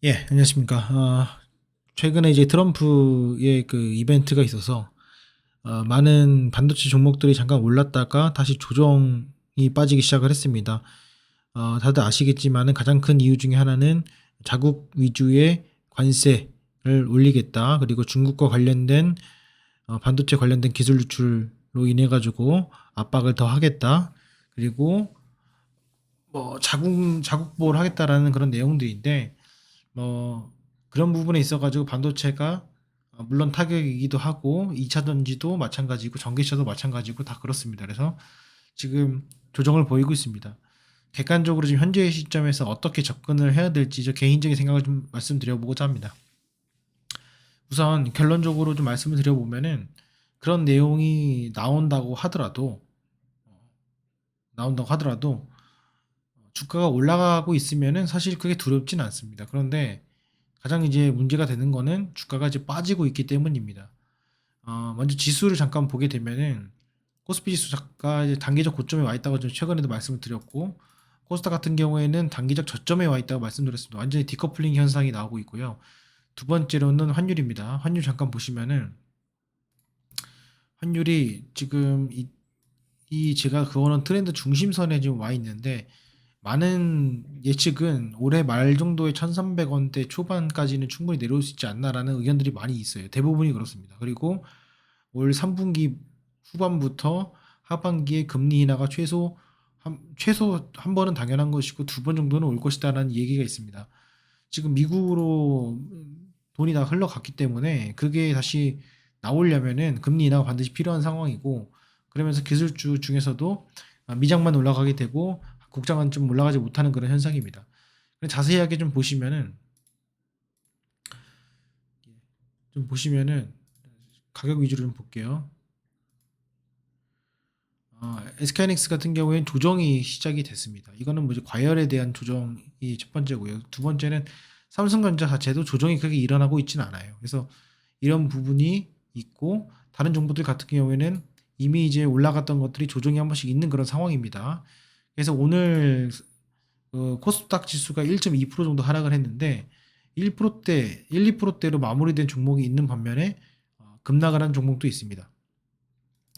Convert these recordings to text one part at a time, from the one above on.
예, 안녕하십니까. 최근에 이제 트럼프의 그 이벤트가 있어서 많은 반도체 종목들이 잠깐 올랐다가 다시 조정이 빠지기 시작을 했습니다. 다들 아시겠지만은 가장 큰 이유 중에 하나는 자국 위주의 관세를 올리겠다. 그리고 중국과 관련된 반도체 관련된 기술 유출로 인해 가지고 압박을 더 하겠다. 그리고 뭐 자국 보호를 하겠다라는 그런 내용들인데 뭐 그런 부분에 있어 가지고 반도체가 물론 타격이기도 하고 2차 전지도 마찬가지고 전기차도 마찬가지고 다 그렇습니다. 그래서 지금 조정을 보이고 있습니다. 객관적으로 지금 현재의 시점에서 어떻게 접근을 해야 될지 저 개인적인 생각을 좀 말씀드려보고자 합니다. 우선 결론적으로 좀 말씀을 드려보면은 그런 내용이 나온다고 하더라도 주가가 올라가고 있으면은 사실 그게 두렵진 않습니다. 그런데 가장 이제 문제가 되는 거는 주가가 이제 빠지고 있기 때문입니다. 먼저 지수를 잠깐 보게 되면은 코스피 지수가 이제 단기적 고점에 와 있다고 좀 최근에도 말씀을 드렸고 코스닥 같은 경우에는 단기적 저점에 와 있다고 말씀드렸습니다. 완전히 디커플링 현상이 나오고 있고요. 두 번째로는 환율입니다. 환율 잠깐 보시면은 환율이 지금 이 제가 그거는 트렌드 중심선에 지금 와 있는데 많은 예측은 올해 말 정도에 1,300원대 초반까지는 충분히 내려올 수 있지 않나라는 의견들이 많이 있어요. 대부분이 그렇습니다. 그리고 올 3분기 후반부터 하반기에 금리 인하가 최소 한 번은 당연한 것이고 두 번 정도는 올 것이다라는 얘기가 있습니다. 지금 미국으로 돈이 다 흘러갔기 때문에 그게 다시 나오려면은 금리 인하가 반드시 필요한 상황이고 그러면서 기술주 중에서도 미장만 올라가게 되고 국장은 좀 올라가지 못하는 그런 현상입니다. 자세하게 좀 보시면은 가격 위주로 좀 볼게요. SK하이닉스 같은 경우에는 조정이 시작이 됐습니다. 이거는 뭐 이제 과열에 대한 조정이 첫 번째고요. 두 번째는 삼성전자 자체도 조정이 크게 일어나고 있지는 않아요. 그래서 이런 부분이 있고 다른 종목들 같은 경우에는 이미 이제 올라갔던 것들이 조정이 한 번씩 있는 그런 상황입니다. 그래서 오늘 코스닥 지수가 1.2% 정도 하락을 했는데 1%대, 1, 2%대로 마무리된 종목이 있는 반면에 급락을 한 종목도 있습니다.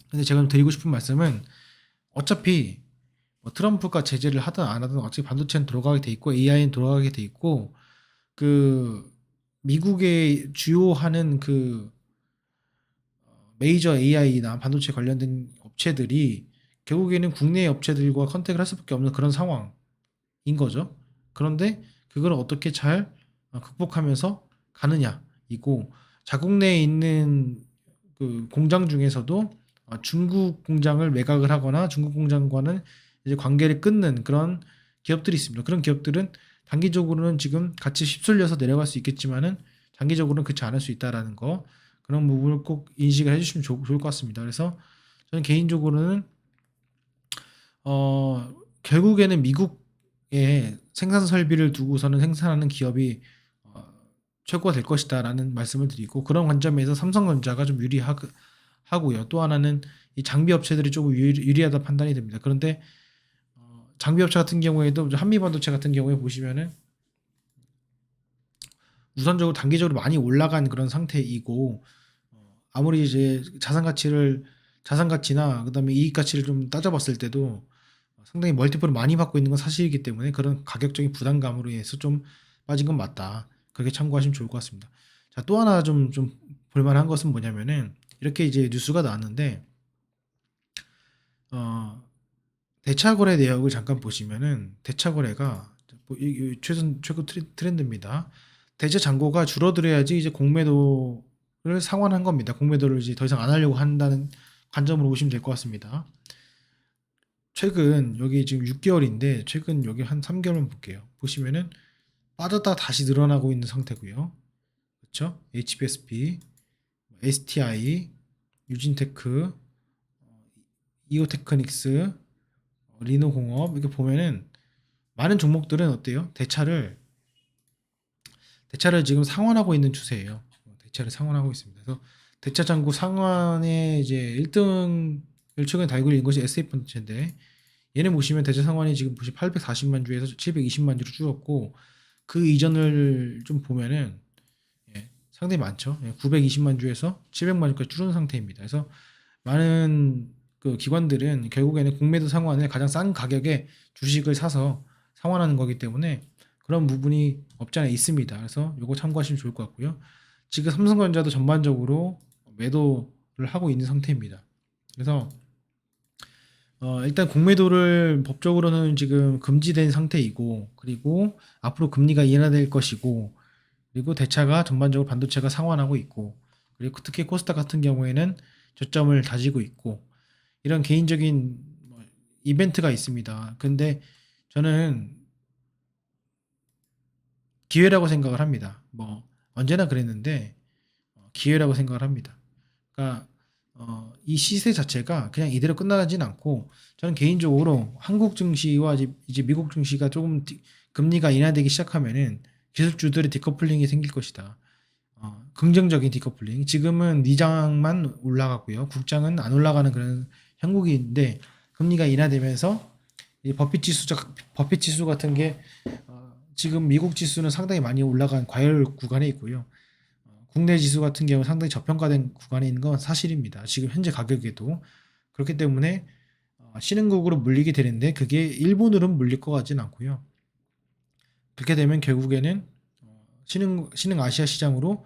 근데 제가 드리고 싶은 말씀은 어차피 뭐 트럼프가 제재를 하든 안 하든 어차피 반도체는 돌아가게 돼 있고 AI는 돌아가게 돼 있고 그 미국의 주요하는 그 메이저 AI나 반도체 관련된 업체들이 결국에는 국내 업체들과 컨택을 할 수밖에 없는 그런 상황인 거죠. 그런데 그걸 어떻게 잘 극복하면서 가느냐이고 자국 내에 있는 그 공장 중에서도 중국 공장을 매각을 하거나 중국 공장과는 이제 관계를 끊는 그런 기업들이 있습니다. 그런 기업들은 단기적으로는 지금 같이 휩쓸려서 내려갈 수 있겠지만은 장기적으로는 그렇지 않을 수 있다라는 거 그런 부분을 꼭 인식을 해주시면 좋을 것 같습니다. 그래서 저는 개인적으로는 결국에는 미국에 생산 설비를 두고서는 생산하는 기업이 어, 최고가 될 것이다라는 말씀을 드리고 그런 관점에서 삼성전자가 좀 유리하고요. 또 하나는 이 장비 업체들이 조금 유리하다 판단이 됩니다. 그런데 장비 업체 같은 경우에도 한미반도체 같은 경우에 보시면은 우선적으로 단기적으로 많이 올라간 그런 상태이고 아무리 이제 자산 가치나 그다음에 이익 가치를 좀 따져봤을 때도 상당히 멀티플을 많이 받고 있는 건 사실이기 때문에 그런 가격적인 부담감으로 인해서 좀 빠진 건 맞다. 그렇게 참고하시면 좋을 것 같습니다. 자, 또 하나 좀 볼만한 것은 뭐냐면은 이렇게 이제 뉴스가 나왔는데 어, 대차거래 내역을 잠깐 보시면은 대차거래가 최고 트렌드입니다. 대체 잔고가 줄어들어야지 이제 공매도를 상환한 겁니다. 공매도를 이제 더 이상 안 하려고 한다는 관점으로 보시면 될 것 같습니다. 최근 여기 지금 6개월인데 최근 여기 한 3개월만 볼게요. 보시면은 빠졌다 다시 늘어나고 있는 상태고요. 그렇죠? HBSP, STI, 유진테크, 이오테크닉스, 리노공업 이렇게 보면은 많은 종목들은 어때요? 대차를 지금 상환하고 있는 추세예요. 대차를 상환하고 있습니다. 그래서 대차 잔고 상환의 이제 1등을 최근에 달고 있는 것이 SF반도체인데 얘는 보시면 대차 상환이 지금 보시 840만 주에서 720만 주로 줄었고 그 이전을 좀 보면은 상당히 많죠. 920만 주에서 700만 주까지 줄은 상태입니다. 그래서 많은 그 기관들은 결국에는 공매도 상환을 가장 싼 가격에 주식을 사서 상환하는 거기 때문에 그런 부분이 없지 않아 있습니다. 그래서 요거 참고하시면 좋을 것 같고요. 지금 삼성전자도 전반적으로 매도를 하고 있는 상태입니다. 그래서 일단 공매도를 법적으로는 지금 금지된 상태이고, 그리고 앞으로 금리가 인하될 것이고, 그리고 대차가 전반적으로 반도체가 상환하고 있고, 그리고 특히 코스닥 같은 경우에는 저점을 다지고 있고, 이런 개인적인 이벤트가 있습니다. 근데 저는 기회라고 생각을 합니다. 뭐 언제나 그랬는데 기회라고 생각을 합니다. 그러니까 이 시세 자체가 그냥 이대로 끝나진 않고, 저는 개인적으로 한국 증시와 이제 미국 증시가 조금 금리가 인하되기 시작하면은 기술주들의 디커플링이 생길 것이다. 긍정적인 디커플링. 지금은 미장만 올라가고요. 국장은 안 올라가는 그런 형국인데, 금리가 인하되면서 이 버핏 지수 같은 게 지금 미국 지수는 상당히 많이 올라간 과열 구간에 있고요. 국내 지수 같은 경우 상당히 저평가된 구간에 있는 건 사실입니다. 지금 현재 가격에도. 그렇기 때문에 신흥국으로 물리게 되는데 그게 일본으로 물릴 것 같진 않고요. 그렇게 되면 결국에는 신흥 아시아 시장으로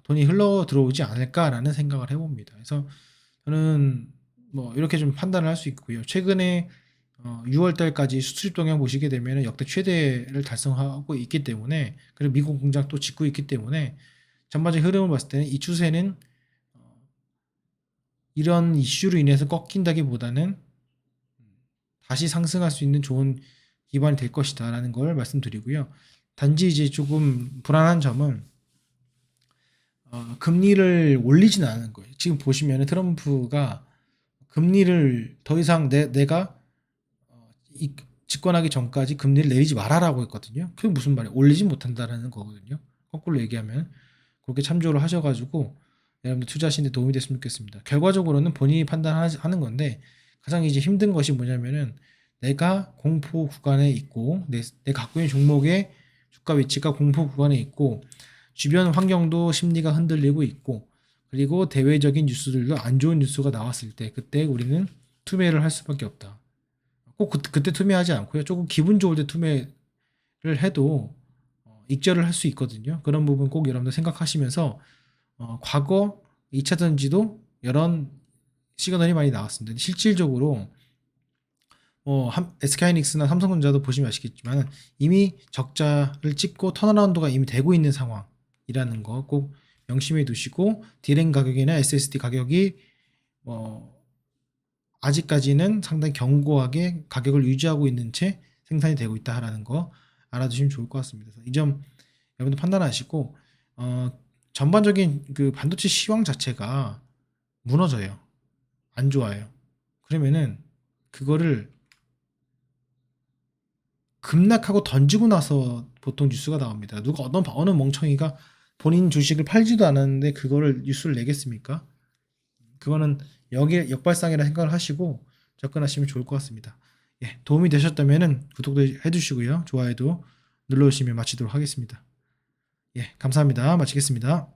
돈이 흘러 들어오지 않을까라는 생각을 해봅니다. 그래서 저는 뭐 이렇게 좀 판단을 할 수 있고요. 최근에 6월 달까지 수출 동향 보시게 되면 역대 최대를 달성하고 있기 때문에, 그리고 미국 공장 또 짓고 있기 때문에 전반적인 흐름을 봤을 때는 이 추세는 이런 이슈로 인해서 꺾인다기보다는 다시 상승할 수 있는 좋은 기반이 될 것이다라는 걸 말씀드리고요. 단지 이제 조금 불안한 점은 금리를 올리지는 않은 거예요. 지금 보시면 트럼프가 금리를 더 이상 내가 집권하기 전까지 금리를 내리지 말아라고 했거든요. 그게 무슨 말이에요? 올리지 못한다라는 거거든요. 거꾸로 얘기하면 그렇게 참조를 하셔가지고 여러분들 투자하시는 데 도움이 됐으면 좋겠습니다. 결과적으로는 본인이 판단하는 건데, 가장 이제 힘든 것이 뭐냐면은 내가 공포 구간에 있고 내 갖고 있는 종목의 주가 위치가 공포 구간에 있고 주변 환경도 심리가 흔들리고 있고, 그리고 대외적인 뉴스들도 안 좋은 뉴스가 나왔을 때 그때 우리는 투매를 할 수밖에 없다. 꼭 그때 투매하지 않고요. 조금 기분 좋을 때 투매를 해도 익절을 할 수 있거든요. 그런 부분 꼭 여러분들 생각하시면서 과거 2차 전지도 이런 시그널이 많이 나왔습니다. 실질적으로 SK하이닉스나 삼성전자도 보시면 아시겠지만 이미 적자를 찍고 턴어라운드가 이미 되고 있는 상황이라는 거 꼭 명심해 두시고, 디램 가격이나 SSD 가격이 아직까지는 상당히 견고하게 가격을 유지하고 있는 채 생산이 되고 있다라는 거 알아두시면 좋을 것 같습니다. 이 점 여러분들 판단하시고, 전반적인 그 반도체 시황 자체가 무너져요. 안 좋아요. 그러면은 그거를 급락하고 던지고 나서 보통 뉴스가 나옵니다. 누가 어느 멍청이가 본인 주식을 팔지도 않았는데 그거를 뉴스를 내겠습니까? 그거는 여기에 역발상이라 생각을 하시고 접근하시면 좋을 것 같습니다. 예, 도움이 되셨다면 구독도 해주시고요. 좋아요도 눌러주시면 마치도록 하겠습니다. 예, 감사합니다. 마치겠습니다.